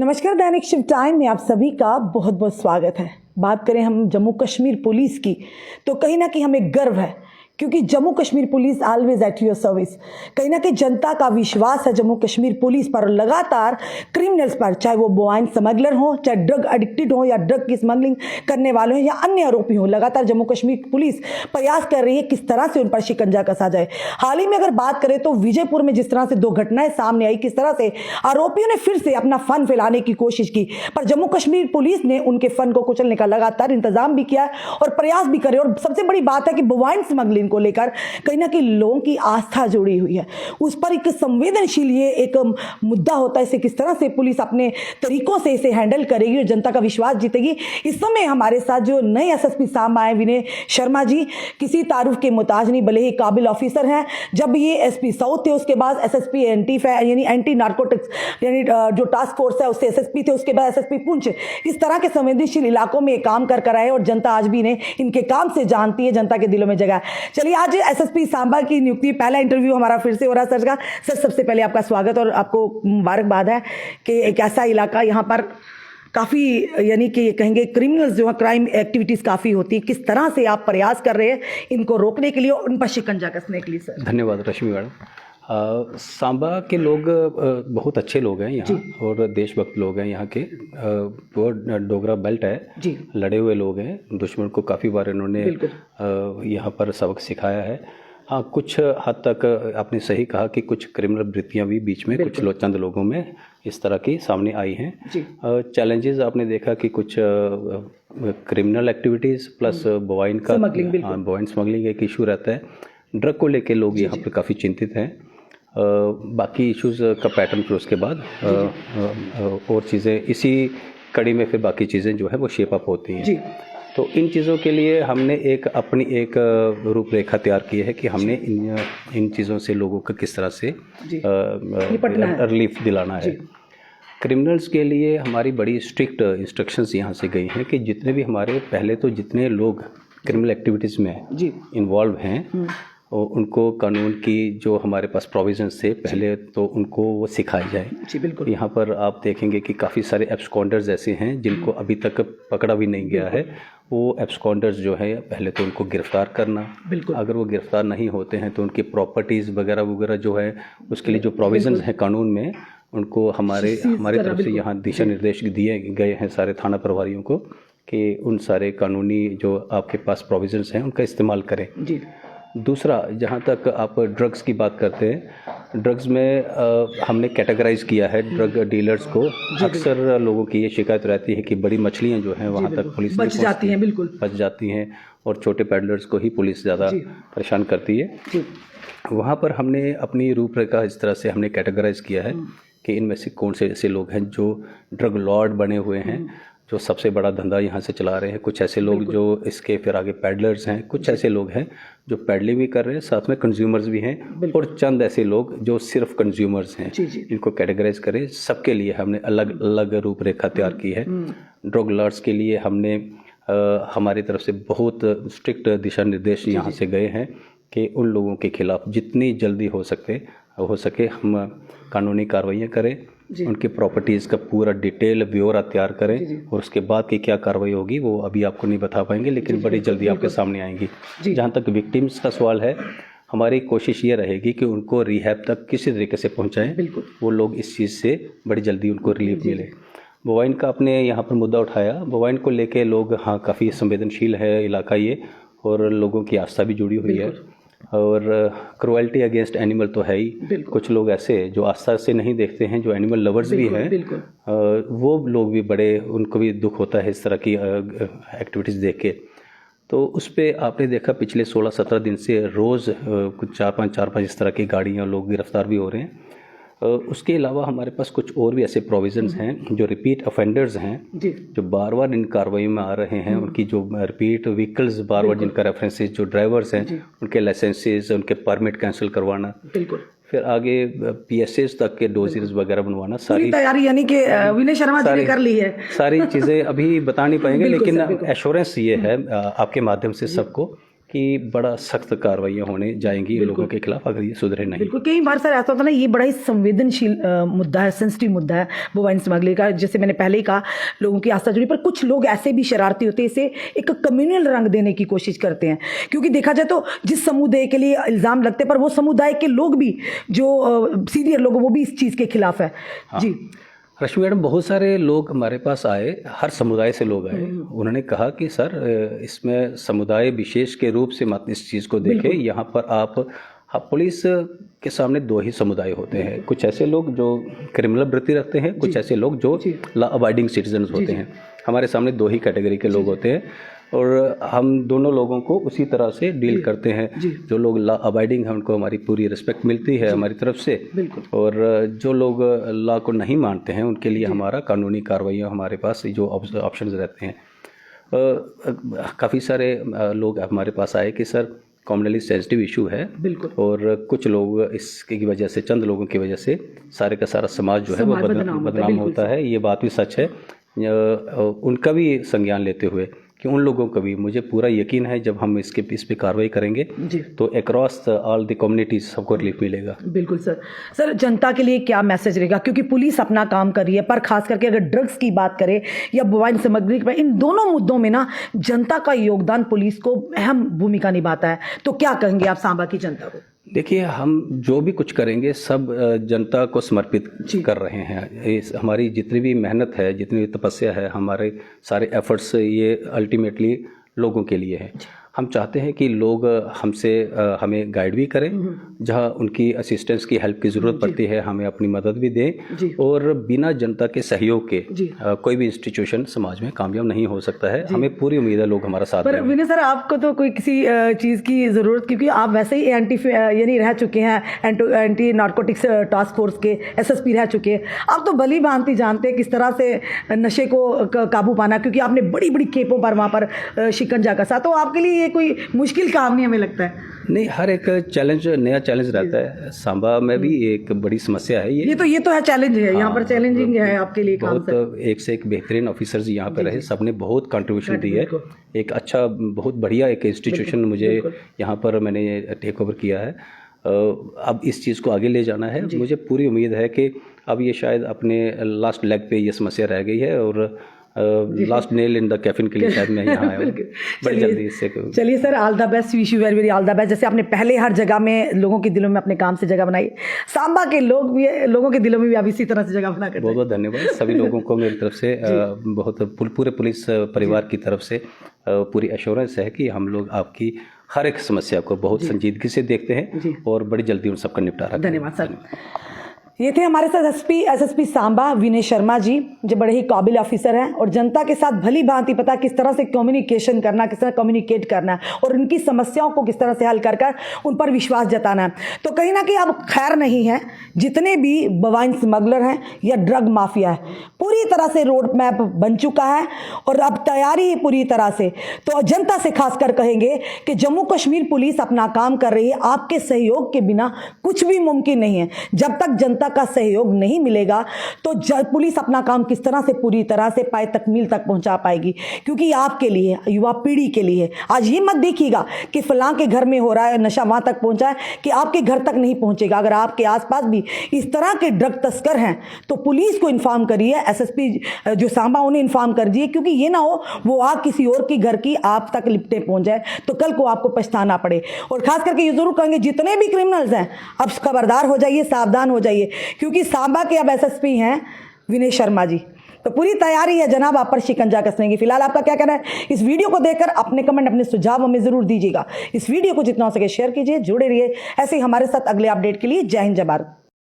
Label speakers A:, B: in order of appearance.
A: नमस्कार, दैनिक शिव टाइम में आप सभी का बहुत बहुत स्वागत है। बात करें हम जम्मू कश्मीर पुलिस की तो कहीं ना कहीं हमें गर्व है, क्योंकि Jammu Kashmir police always at your service. कहीं ना कहीं जनता का विश्वास है जम्मू कश्मीर पुलिस पर। लगातार क्रिमिनल्स पर, चाहे वो बोआइन स्मगलर हो, चाहे ड्रग एडिक्टेड हो, या ड्रग की स्मगलिंग करने वाले हों, या अन्य आरोपी हों, लगातार जम्मू कश्मीर पुलिस प्रयास कर रही है किस तरह से उन पर शिकंजा कसा जाए। हाल ही में अगर बात करें तो विजयपुर में जिस तरह से 2 घटनाएं सामने आई, किस तरह से आरोपियों ने फिर से अपना फन फैलाने की कोशिश की, पर जम्मू कश्मीर पुलिस ने उनके फन को कुचलने का लगातार इंतजाम भी किया और प्रयास भी करे। और सबसे बड़ी बात है कि बोआइन स्मगलिंग को लेकर कहीं ना कहीं लोगों की आस्था जुड़ी हुई है, उस पर एक संवेदनशील ये एक मुद्दा होता है। इसे किस तरह से पुलिस अपने तरीकों से इसे हैंडल करेगी और जनता का विश्वास जीतेगी। इस समय हमारे साथ जो नए एसएसपी सांबा आए, विनय शर्मा जी, किसी तारुफ के मुताज नहीं, भले ही काबिल ऑफिसर हैं। जब ये एसपी साउथ थे, उसके बाद एसएसपी यानी एंटी नार्कोटिक्स यानी जो टास्क फोर्स है उससे एसएसपी थे, उसके बाद एसएसपी पुंछ। इस तरह के संवेदनशील इलाकों में काम कर आए और जनता आज भी इन्हें इनके काम से जानती है, जनता के दिलों में जगह है। चलिए, आज एसएसपी सांबा की नियुक्ति, पहला इंटरव्यू हमारा फिर से हो रहा है सर का। सर, सबसे पहले आपका स्वागत और आपको मुबारकबाद है कि एक ऐसा इलाका, यहाँ पर काफ़ी यानी कि कहेंगे क्रिमिनल्स जो है, क्राइम एक्टिविटीज़ काफ़ी होती है, किस तरह से आप प्रयास कर रहे हैं इनको रोकने के लिए और उन पर शिकंजा कसने के लिए। सर
B: धन्यवाद रश्मि मैडम। सांबा के लोग बहुत अच्छे लोग हैं यहाँ और देशभक्त लोग हैं यहाँ के। वो डोगरा बेल्ट है जी, लड़े हुए लोग हैं, दुश्मन को काफ़ी बार इन्होंने यहाँ पर सबक सिखाया है। हाँ, कुछ हद तक आपने सही कहा कि कुछ क्रिमिनल वृत्तियाँ भी बीच में कुछ चंद लोगों में इस तरह की सामने आई हैं। चैलेंजेस आपने देखा कि कुछ क्रिमिनल एक्टिविटीज़ प्लस बोआइन का बोआइन स्मगलिंग एक इशू रहता है। ड्रग को लेके लोग यहाँ पर काफ़ी चिंतित हैं। बाकी इश्यूज़ का पैटर्न फिर उसके बाद और चीज़ें इसी कड़ी में फिर बाकी चीज़ें जो है वो शेप अप होती हैं। तो इन चीज़ों के लिए हमने अपनी एक रूपरेखा तैयार की है कि हमने इन चीज़ों से लोगों को किस तरह से रिलीफ दिलाना है। क्रिमिनल्स के लिए हमारी बड़ी स्ट्रिक्ट इंस्ट्रक्शंस यहाँ से गई हैं कि जितने भी हमारे पहले तो जितने लोग क्रिमिनल एक्टिविटीज़ में इन्वॉल्व हैं उनको कानून की जो हमारे पास प्रोविजंस थे पहले तो उनको वो सिखाई जाए। जी बिल्कुल। यहाँ पर आप देखेंगे कि काफ़ी सारे एब्सकॉन्डर्स ऐसे हैं जिनको अभी तक पकड़ा भी नहीं गया है। वो एब्सकॉन्डर्स जो है पहले तो उनको गिरफ्तार करना, अगर वो गिरफ्तार नहीं होते हैं तो उनकी प्रॉपर्टीज़ वगैरह वगैरह जो है उसके लिए जो प्रोविजंस हैं कानून में, उनको हमारी तरफ से यहाँ दिशा निर्देश दिए गए हैं सारे थाना प्रभारियों को कि उन सारे कानूनी जो आपके पास प्रोविजंस हैं उनका इस्तेमाल करें। जी। दूसरा, जहाँ तक आप ड्रग्स की बात करते हैं, ड्रग्स में हमने कैटेगराइज किया है ड्रग डीलर्स को। अक्सर लोगों की ये शिकायत रहती है कि बड़ी मछलियाँ जो हैं वहाँ तक पुलिस बच जाती हैं, बिल्कुल बच जाती हैं, और छोटे पैडलर्स को ही पुलिस ज़्यादा परेशान करती है। वहाँ पर हमने अपनी रूपरेखा इस तरह से हमने कैटेगराइज किया है कि इनमें से कौन से ऐसे लोग हैं जो ड्रग लॉर्ड बने हुए हैं, जो सबसे बड़ा धंधा यहाँ से चला रहे हैं। कुछ ऐसे लोग जो इसके फिर आगे पैडलर्स हैं, कुछ ऐसे लोग हैं जो पैडलिंग भी कर रहे हैं, साथ में कंज्यूमर्स भी हैं, और चंद ऐसे लोग जो सिर्फ कंज्यूमर्स हैं। इनको कैटेगराइज करें। सबके लिए हमने अलग अलग रूपरेखा तैयार की है। ड्रग लॉर्ड्स के लिए हमने हमारी तरफ से बहुत स्ट्रिक्ट दिशा निर्देश यहाँ से गए हैं कि उन लोगों के खिलाफ जितनी जल्दी हो सके हम कानूनी कार्रवाइयाँ करें, उनकी प्रॉपर्टीज़ का पूरा डिटेल ब्यौरा तैयार करें, और उसके बाद की क्या कार्रवाई होगी वो अभी आपको नहीं बता पाएंगे, लेकिन बड़ी जल्दी आपके सामने आएंगी। जहाँ तक विक्टिम्स का सवाल है, हमारी कोशिश ये रहेगी कि उनको रिहैब तक किसी तरीके से पहुँचाएँ, वो लोग इस चीज़ से बड़ी जल्दी उनको रिलीफ मिले। बोआइन का आपने यहाँ पर मुद्दा उठाया। बोआइन को लेके लोग हाँ काफ़ी संवेदनशील है इलाका ये, और लोगों की आस्था भी जुड़ी हुई है, और क्रुएल्टी अगेंस्ट एनिमल तो है ही। कुछ लोग ऐसे जो आस्था से नहीं देखते हैं, जो एनिमल लवर्स भी हैं, वो लोग भी बड़े, उनको भी दुख होता है इस तरह की एक्टिविटीज़ देख के। तो उस पर आपने देखा पिछले 16-17 दिन से रोज़ कुछ 4-5 इस तरह की गाड़ियाँ लोग गिरफ्तार भी हो रहे हैं। उसके अलावा हमारे पास कुछ और भी ऐसे प्रोविजंस हैं जो रिपीट ऑफेंडर्स हैं, जो बार बार इन कार्रवाइयों में आ रहे हैं, उनकी जो रिपीट व्हीकल्स बार बार जिनका रेफरेंसेस, जो ड्राइवर्स हैं उनके लाइसेंसेस, उनके परमिट कैंसिल करवाना, फिर आगे पीएसएस तक के डोजेस वगैरह बनवाना, सारी
A: तैयारी यानी कि विनय शर्मा जी ने कर ली है।
B: सारी चीज़ें अभी बता नहीं पाएंगे, लेकिन एश्योरेंस ये है आपके माध्यम से सबको कि बड़ा सख्त कार्रवाइयाँ होने जाएंगी इन लोगों के खिलाफ अगर ये सुधरे नहीं।
A: बिल्कुल, कई बार सर ऐसा होता है ना, ये बड़ा ही संवेदनशील मुद्दा है, सेंसिटिव मुद्दा है मोबाइल स्मगलिंग का। जैसे मैंने पहले ही कहा, लोगों की आस्था जुड़ी, पर कुछ लोग ऐसे भी शरारती होते हैं, इसे एक कम्युनल रंग देने की कोशिश करते हैं। क्योंकि देखा जाए तो जिस समुदाय के लिए इल्ज़ाम लगते हैं, पर वो समुदाय के लोग भी, जो सीनियर लोग, वो भी इस चीज़ के खिलाफ है।
B: हाँ।
A: जी
B: रश्मि मैडम, बहुत सारे लोग हमारे पास आए, हर समुदाय से लोग आए। उन्होंने कहा कि सर इसमें समुदाय विशेष के रूप से मत इस चीज़ को देखें। यहाँ पर आप पुलिस के सामने दो ही समुदाय होते हैं, कुछ ऐसे लोग जो क्रिमिनल वृत्ति रखते हैं, कुछ ऐसे लोग जो लॉ अबाइडिंग सिटीजन होते हैं। हमारे सामने दो ही कैटेगरी के लोग होते हैं और हम दोनों लोगों को उसी तरह से डील करते हैं। जो लोग लॉ अबाइडिंग हैं उनको हमारी पूरी रिस्पेक्ट मिलती है हमारी तरफ से, और जो लोग लॉ को नहीं मानते हैं उनके लिए हमारा कानूनी कार्रवाइयाँ, हमारे पास जो ऑप्शंस रहते हैं। काफ़ी सारे लोग हमारे पास आए कि सर कॉमनली सेंसिटिव इशू है, और कुछ लोग इसकी वजह से, चंद लोगों की वजह से सारे का सारा समाज जो है वो बदनाम होता है। ये बात भी सच है। उनका भी संज्ञान लेते हुए कि उन लोगों को भी, मुझे पूरा यकीन है जब हम इस पे कार्रवाई करेंगे तो अक्रॉस ऑल द कम्युनिटीज सबको रिलीफ मिलेगा।
A: बिल्कुल सर, जनता के लिए क्या मैसेज रहेगा? क्योंकि पुलिस अपना काम कर रही है, पर खास करके अगर ड्रग्स की बात करें या मोबाइल स्मगलिंग पर, इन दोनों मुद्दों में ना जनता का योगदान पुलिस को अहम भूमिका निभाता है। तो क्या कहेंगे आप सांबा की जनता को?
B: देखिए, हम जो भी कुछ करेंगे सब जनता को समर्पित कर रहे हैं। हमारी जितनी भी मेहनत है, जितनी भी तपस्या है, हमारे सारे एफर्ट्स ये अल्टीमेटली लोगों के लिए है। हम चाहते हैं कि लोग हमें गाइड भी करें, जहां उनकी असिस्टेंस की, हेल्प की ज़रूरत पड़ती है, हमें अपनी मदद भी दें। और बिना जनता के सहयोग के कोई भी इंस्टीट्यूशन समाज में कामयाब नहीं हो सकता है। हमें पूरी उम्मीद है लोग हमारा साथ देंगे।
A: पर विनय सर, आपको तो कोई किसी चीज़ की ज़रूरत, क्योंकि आप वैसे ही यानी रह चुके हैं, एंटी नार्कोटिक्स टास्क फोर्स के SSP रह चुके हैं। आप तो भली भांति जानते हैं किस तरह से नशे को काबू पाना, क्योंकि आपने बड़ी बड़ी खेपों पर वहाँ पर शिकंजा कसा। तो आपके लिए ये कोई मुश्किल काम नहीं हमें लगता है।
B: नहीं, हर एक चैलेंज, नया चैलेंज रहता है। सांबा में भी एक बड़ी समस्या है ये तो है, चैलेंज है। यहाँ पर चैलेंजिंग है आपके लिए काम। बहुत एक से एक बेहतरीन ऑफिसर्स यहाँ पे रहे, सबने बहुत कंट्रीब्यूशन दी है। एक अच्छा, बहुत बढ़िया एक इंस्टीट्यूशन मुझे यहाँ पर मैंने टेक ओवर किया है। अब इस चीज़ को आगे ले जाना है। मुझे पूरी उम्मीद है कि अब ये शायद अपने लास्ट लेग पे ये समस्या रह गई है, और last nail in the caffeine के लिए शायद मैं यहाँ आया हूँ बड़ी जल्दी इससे।
A: चलिए sir, all the best, wish you very very all the best. जैसे आपने पहले हर जगह में लोगों के दिलों में अपने काम से जगह बनाई, सांबा के लोगों के दिलों में भी आप इसी तरह से जगह बना कर।
B: बहुत बहुत धन्यवाद सभी लोगों को मेरी तरफ से। बहुत पूरे पुलिस परिवार की तरफ से पूरी एश्योरेंस है कि हम लोग आपकी हर एक समस्या को बहुत संजीदगी से देखते हैं और बड़ी जल्दी उन सबका निपटारा करेंगे।
A: धन्यवाद सर। ये थे हमारे साथ SSP सांबा विनय शर्मा जी, जो बड़े ही काबिल ऑफिसर हैं और जनता के साथ भली भांति पता किस तरह से कम्युनिकेशन करना, किस तरह कम्युनिकेट करना है और उनकी समस्याओं को किस तरह से हल कर उन पर विश्वास जताना है। तो कहीं ना कहीं अब खैर नहीं है, जितने भी मोबाइल स्मगलर हैं या ड्रग माफिया है, पूरी तरह से रोड मैप बन चुका है और अब तैयारी है पूरी तरह से। तो जनता से खासकर कहेंगे कि जम्मू कश्मीर पुलिस अपना काम कर रही है, आपके सहयोग के बिना कुछ भी मुमकिन नहीं है। जब तक जनता का सहयोग नहीं मिलेगा तो पुलिस अपना काम किस तरह से पूरी तरह से पाए तकमील तक पहुंचा पाएगी, क्योंकि आपके लिए, युवा पीढ़ी के लिए। आज ये मत देखिएगा कि फलां के घर में हो रहा है नशा, वहां तक पहुंचा है कि आपके घर तक नहीं पहुंचेगा। अगर आपके आसपास भी इस तरह के ड्रग तस्कर हैं तो पुलिस को इन्फॉर्म करिए, SSP जो सांबा उन्हें इन्फॉर्म कर दिए, क्योंकि ये ना हो वो आग किसी और की घर की आप तक लिपटे पहुंच जाए तो कल को आपको पछताना पड़े। और खास करके ये जरूर कहेंगे, जितने भी क्रिमिनल्स हैं अब खबरदार हो जाइए, सावधान हो जाइए, क्योंकि सांबा के अब SSP हैं विनय शर्मा जी। तो पूरी तैयारी है जनाब आप पर शिकंजा कसने की। फिलहाल आपका क्या कहना है? इस वीडियो को देखकर अपने कमेंट, अपने सुझाव हमें जरूर दीजिएगा। इस वीडियो को जितना हो सके शेयर कीजिए, जुड़े रहिए ऐसे ही हमारे साथ अगले अपडेट के लिए। जय हिंद, जय भारत।